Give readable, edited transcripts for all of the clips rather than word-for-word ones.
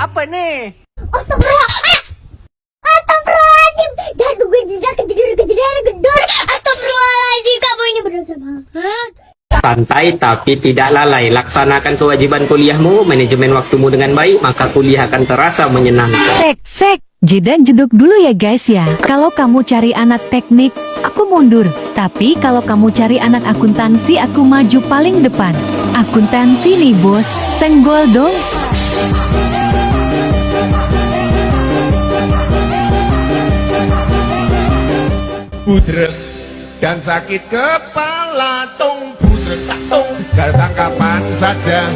Apa nih? Astagfirullah. Astagfirullahaladzim. Dan gue tidak gedor. Astagfirullahaladzim. Kamu ini berdosa banget. Santai tapi tidak lalai. Laksanakan kewajiban kuliahmu, manajemen waktumu dengan baik, maka kuliah akan terasa menyenangkan. Sek, jeda jeduk dulu ya guys ya. Kalau kamu cari anak teknik, aku mundur. Tapi kalau kamu cari anak akuntansi, aku maju paling depan. Akuntansi nih bos, senggol dong. Budrek dan sakit kepala tung budrek tak tung datang kapan saja.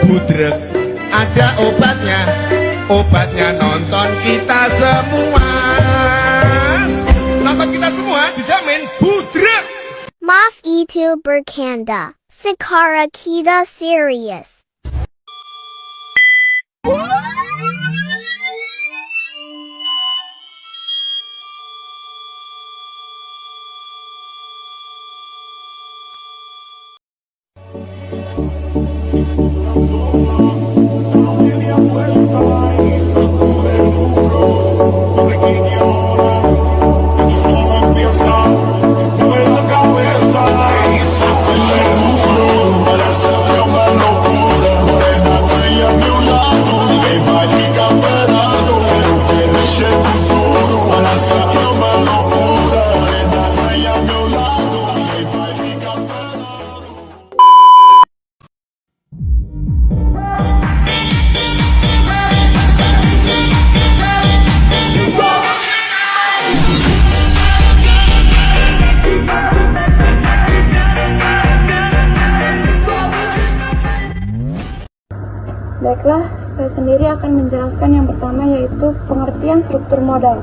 Budrek ada obatnya nonton kita semua. Nonton kita semua dijamin budrek. Maaf itu bercanda. Sekarang kita serius. Baiklah, saya sendiri akan menjelaskan yang pertama, yaitu pengertian struktur modal.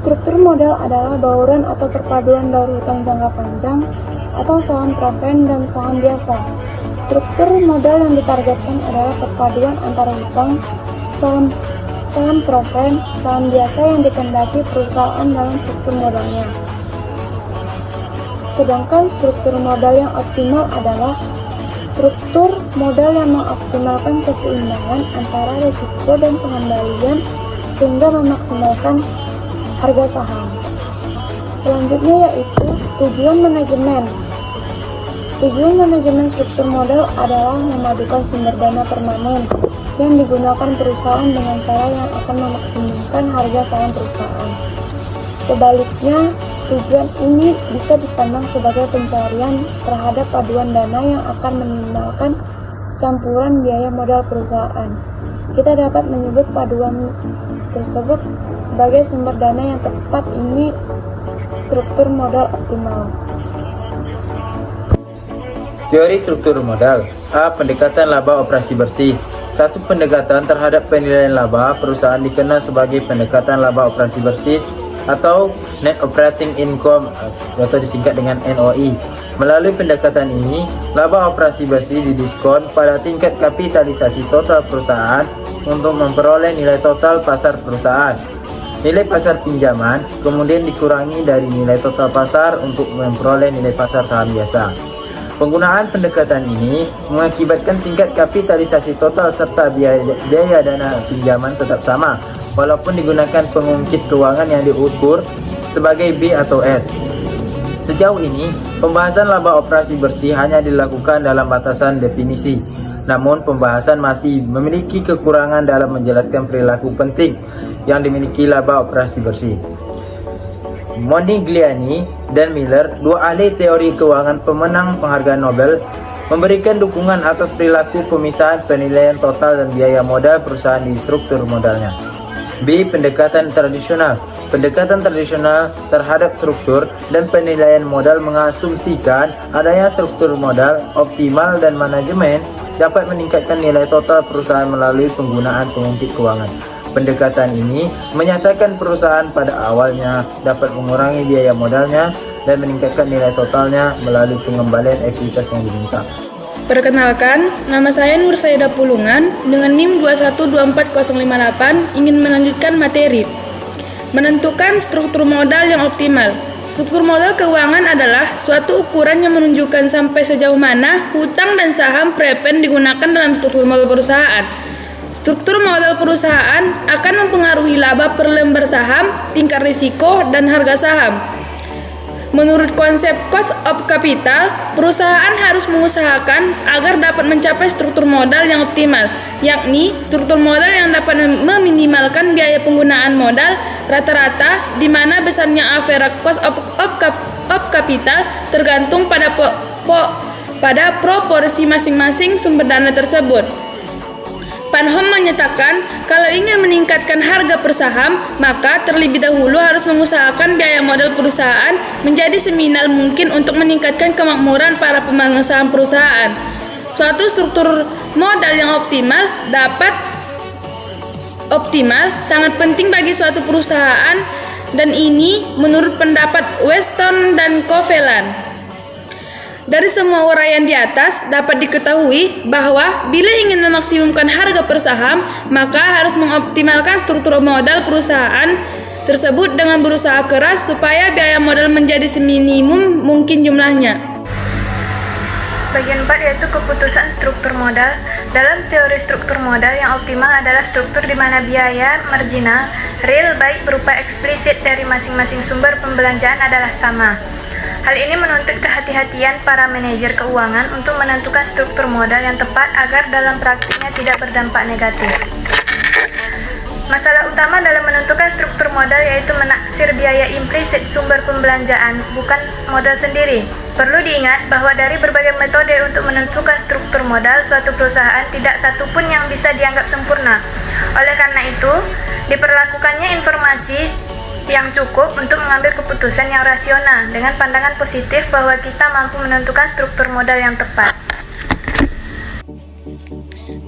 Struktur modal adalah bauran atau perpaduan daur hutang jangka panjang atau saham proven dan saham biasa. Struktur modal yang ditargetkan adalah perpaduan antara hutang, saham proven, saham biasa yang dikehendaki perusahaan dalam struktur modalnya. Sedangkan struktur modal yang optimal adalah struktur modal yang mengoptimalkan keseimbangan antara risiko dan pengembalian sehingga memaksimalkan harga saham. Selanjutnya yaitu tujuan manajemen. Tujuan manajemen struktur modal adalah memadukan sumber dana permanen yang digunakan perusahaan dengan cara yang akan memaksimalkan harga saham perusahaan. Sebaliknya, tujuan ini bisa dipandang sebagai pencarian terhadap paduan dana yang akan meminimalkan campuran biaya modal perusahaan. Kita dapat menyebut paduan tersebut sebagai sumber dana yang tepat. Ini struktur modal optimal. Teori struktur modal. A. Pendekatan laba operasi bersih. Satu pendekatan terhadap penilaian laba perusahaan dikenal sebagai pendekatan laba operasi bersih atau Net Operating Income atau disingkat dengan NOI. Melalui pendekatan ini, laba operasi bersih didiskon pada tingkat kapitalisasi total perusahaan untuk memperoleh nilai total pasar perusahaan. Nilai pasar pinjaman kemudian dikurangi dari nilai total pasar untuk memperoleh nilai pasar saham biasa. Penggunaan pendekatan ini mengakibatkan tingkat kapitalisasi total serta biaya dana pinjaman tetap sama, walaupun digunakan pengungkit keuangan yang diukur sebagai B atau S. Sejauh ini, pembahasan laba operasi bersih hanya dilakukan dalam batasan definisi. Namun, pembahasan masih memiliki kekurangan dalam menjelaskan perilaku penting yang dimiliki laba operasi bersih. Modigliani dan Miller, dua ahli teori keuangan pemenang penghargaan Nobel, memberikan dukungan atas perilaku pemisahan penilaian total dan biaya modal perusahaan di struktur modalnya. B. Pendekatan tradisional. Pendekatan tradisional terhadap struktur dan penilaian modal mengasumsikan adanya struktur modal optimal dan manajemen dapat meningkatkan nilai total perusahaan melalui penggunaan pengungkit keuangan. Pendekatan ini menyatakan perusahaan pada awalnya dapat mengurangi biaya modalnya dan meningkatkan nilai totalnya melalui pengembalian ekuitas yang diminta. Perkenalkan, nama saya Nur Saida Pulungan dengan NIM 2124058 ingin melanjutkan materi. Menentukan struktur modal yang optimal. Struktur modal keuangan adalah suatu ukuran yang menunjukkan sampai sejauh mana hutang dan saham prepen digunakan dalam struktur modal perusahaan. struktur modal perusahaan akan mempengaruhi laba per lembar saham, tingkat risiko, dan harga saham. Menurut konsep cost of capital, perusahaan harus mengusahakan agar dapat mencapai struktur modal yang optimal, yakni struktur modal yang dapat meminimalkan biaya penggunaan modal rata-rata, di mana besarnya average cost of capital tergantung pada proporsi masing-masing sumber dana tersebut. Panhom menyatakan, kalau ingin meningkatkan harga per saham, maka terlebih dahulu harus mengusahakan biaya modal perusahaan menjadi seminimal mungkin untuk meningkatkan kemakmuran para pemegang saham perusahaan. Suatu struktur modal yang optimal sangat penting bagi suatu perusahaan, dan ini menurut pendapat Weston dan Covellan. Dari semua uraian di atas, dapat diketahui bahwa bila ingin memaksimumkan harga per saham, maka harus mengoptimalkan struktur modal perusahaan tersebut dengan berusaha keras supaya biaya modal menjadi seminimum mungkin jumlahnya. Bagian 4 yaitu keputusan struktur modal. Dalam teori struktur modal yang optimal adalah struktur di mana biaya marginal real baik berupa eksplisit dari masing-masing sumber pembelanjaan adalah sama. Hal ini menuntut kehati-hatian para manajer keuangan untuk menentukan struktur modal yang tepat agar dalam praktiknya tidak berdampak negatif. Masalah utama dalam menentukan struktur modal yaitu menaksir biaya implisit sumber pembelanjaan, bukan modal sendiri. Perlu diingat bahwa dari berbagai metode untuk menentukan struktur modal suatu perusahaan, tidak satu pun yang bisa dianggap sempurna. Oleh karena itu, diperlakukannya informasi yang cukup untuk mengambil keputusan yang rasional dengan pandangan positif bahwa kita mampu menentukan struktur modal yang tepat.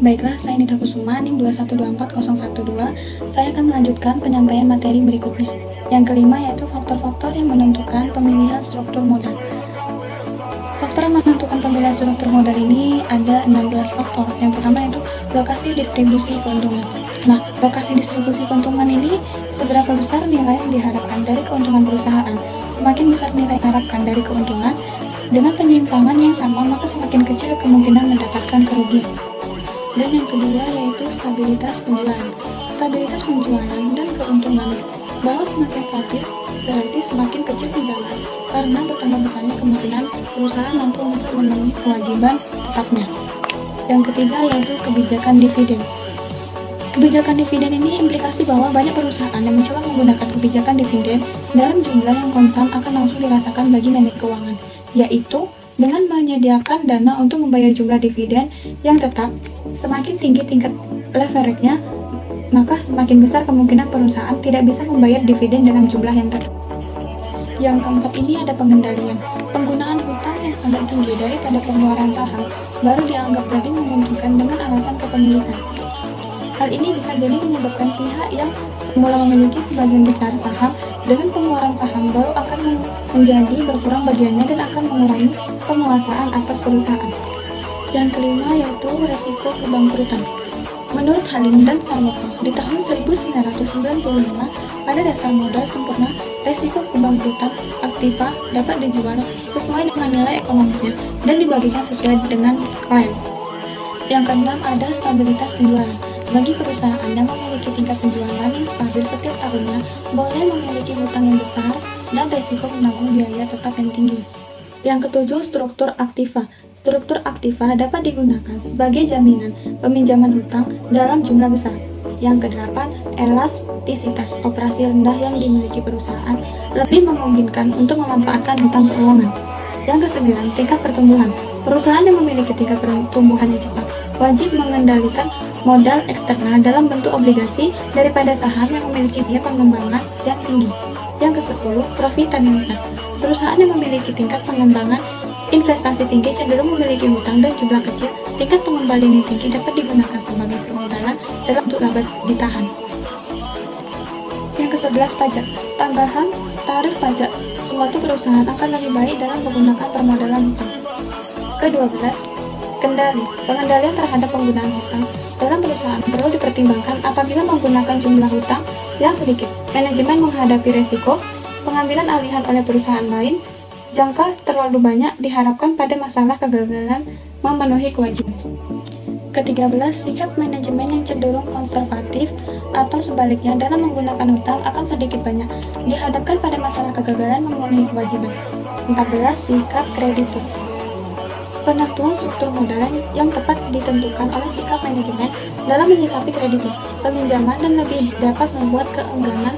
Baiklah, saya Nita Kusuma, NIM 2124012. Saya akan melanjutkan penyampaian materi berikutnya. Yang kelima yaitu faktor-faktor yang menentukan pemilihan struktur modal. Faktor yang menentukan pemilihan struktur modal ini ada 16 faktor. Yang pertama yaitu lokasi distribusi keuntungan. Nah, lokasi distribusi keuntungan ini seberapa besar nilai yang diharapkan dari keuntungan perusahaan. Semakin besar nilai yang diharapkan dari keuntungan, dengan penyimpangan yang sama, maka semakin kecil kemungkinan mendapatkan kerugian. Dan yang kedua yaitu stabilitas penjualan. Stabilitas penjualan dan keuntungan. Bahwa semakin stabil, berarti semakin kecil pinjaman, karena bertambah besarnya kemungkinan perusahaan mampu untuk memenuhi kewajiban tetapnya. Yang ketiga yaitu kebijakan dividen. Kebijakan dividen ini implikasi bahwa banyak perusahaan yang mencoba menggunakan kebijakan dividen dalam jumlah yang konstan akan langsung dirasakan bagi manajer keuangan, yaitu dengan menyediakan dana untuk membayar jumlah dividen yang tetap. Semakin tinggi tingkat leverage-nya, maka semakin besar kemungkinan perusahaan tidak bisa membayar dividen dalam jumlah yang tetap. Yang keempat ini ada pengendalian. Penggunaan hutang yang agak tinggi daripada pengeluaran saham baru dianggap lebih menguntungkan dengan alasan kepemilikan. Hal ini bisa jadi menyebabkan pihak yang semula memiliki sebagian besar saham dengan pengeluaran saham baru akan menjadi berkurang bagiannya dan akan mengurangi penguasaan atas perusahaan. Yang kelima yaitu resiko kebangkrutan. Menurut Halim dan Sarwoto, di tahun 1995, pada dasar modal sempurna, resiko kebangkrutan aktiva dapat dijual sesuai dengan nilai ekonomisnya dan dibagikan sesuai dengan klaim. Yang keenam ada stabilitas penjualan. Bagi perusahaan yang memiliki tingkat penjualan yang stabil setiap tahunnya, boleh memiliki hutang yang besar dan resiko menanggung biaya tetap yang tinggi. Yang ketujuh, struktur aktiva. Struktur aktiva dapat digunakan sebagai jaminan peminjaman hutang dalam jumlah besar. Yang kedelapan, elastisitas operasi rendah yang dimiliki perusahaan lebih memungkinkan untuk memanfaatkan hutang keuangan. Yang kesembilan, tingkat pertumbuhan. Perusahaan yang memiliki tingkat pertumbuhan yang cepat wajib mengendalikan modal eksternal dalam bentuk obligasi daripada saham yang memiliki biaya pengembangan yang tinggi. Yang ke-10, profitabilitas. Perusahaan yang memiliki tingkat pengembangan investasi tinggi cenderung memiliki hutang dan jumlah kecil. Tingkat pengembalian yang tinggi dapat digunakan sebagai permodalan dalam untuk laba ditahan. Yang ke-11, pajak. Tambahan tarif pajak. Suatu perusahaan akan lebih baik dalam menggunakan permodalan hutang. Ke-12, kendali. Pengendalian terhadap penggunaan hutang dalam perusahaan perlu dipertimbangkan apabila menggunakan jumlah hutang yang sedikit. Manajemen menghadapi resiko pengambilan alihan oleh perusahaan lain. Jangka terlalu banyak diharapkan pada masalah kegagalan memenuhi kewajiban. Ke-13, sikap manajemen yang cenderung konservatif atau sebaliknya dalam menggunakan hutang akan sedikit banyak dihadapkan pada masalah kegagalan memenuhi kewajiban. 14, sikap kreditur. Penentuan struktur modal yang tepat ditentukan oleh sikap manajemen dalam menyikapi kreditur, peminjaman dan lebih dapat membuat keengganan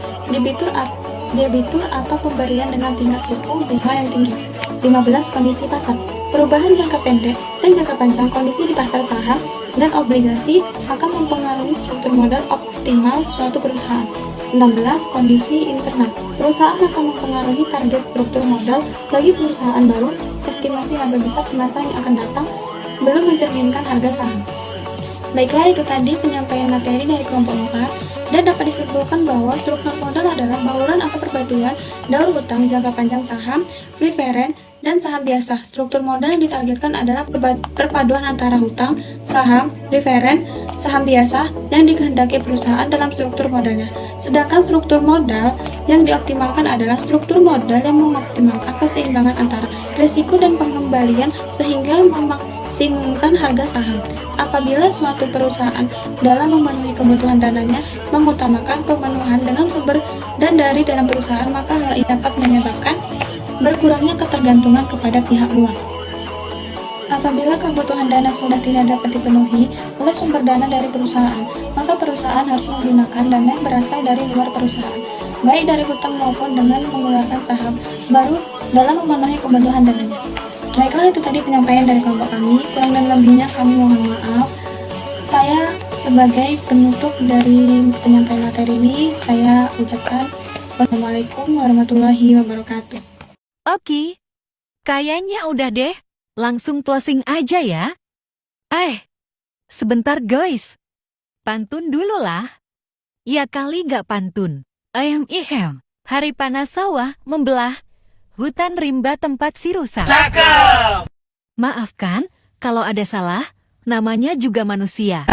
debitur atau pemberian dengan tingkat suku bunga yang tinggi. 15, kondisi pasar. Perubahan jangka pendek dan jangka panjang kondisi di pasar saham dan obligasi akan mempengaruhi struktur modal optimal suatu perusahaan. 16, kondisi internal. Perusahaan akan mempengaruhi target struktur modal bagi perusahaan baru. Estimasi laba besar di masa yang akan datang belum mencerminkan harga saham. Baiklah, itu tadi penyampaian materi dari kelompok 4 dan dapat disimpulkan bahwa struktur modal adalah bauran atau perpaduan daur hutang jangka panjang saham, preferen, dan saham biasa. Struktur modal yang ditargetkan adalah perpaduan antara hutang, saham, preferen, saham biasa yang dikehendaki perusahaan dalam struktur modalnya. Sedangkan struktur modal yang dioptimalkan adalah struktur modal yang mengoptimalkan keseimbangan antara risiko dan pengembalian sehingga memaksimumkan harga saham. Apabila suatu perusahaan dalam memenuhi kebutuhan dananya mengutamakan pemenuhan dengan sumber dan dari dalam perusahaan, maka hal ini dapat menyebabkan berkurangnya ketergantungan kepada pihak luar. Apabila kebutuhan dana sudah tidak dapat dipenuhi oleh sumber dana dari perusahaan, maka perusahaan harus menggunakan dana yang berasal dari luar perusahaan, baik dari hutang maupun dengan mengeluarkan saham baru dalam memenuhi kebutuhan dananya. Baiklah, itu tadi penyampaian dari kelompok kami. Kurang dan lebihnya kami mohon maaf. Saya sebagai penutup dari penyampaian materi ini, saya ucapkan wassalamualaikum warahmatullahi wabarakatuh. Oke, kayaknya udah deh. Langsung closing aja ya. Sebentar guys. Pantun dulu lah. Ya kali gak pantun. Hari panas sawah membelah. Hutan rimba tempat si rusa. Cakep! Maafkan kalau ada salah. Namanya juga manusia.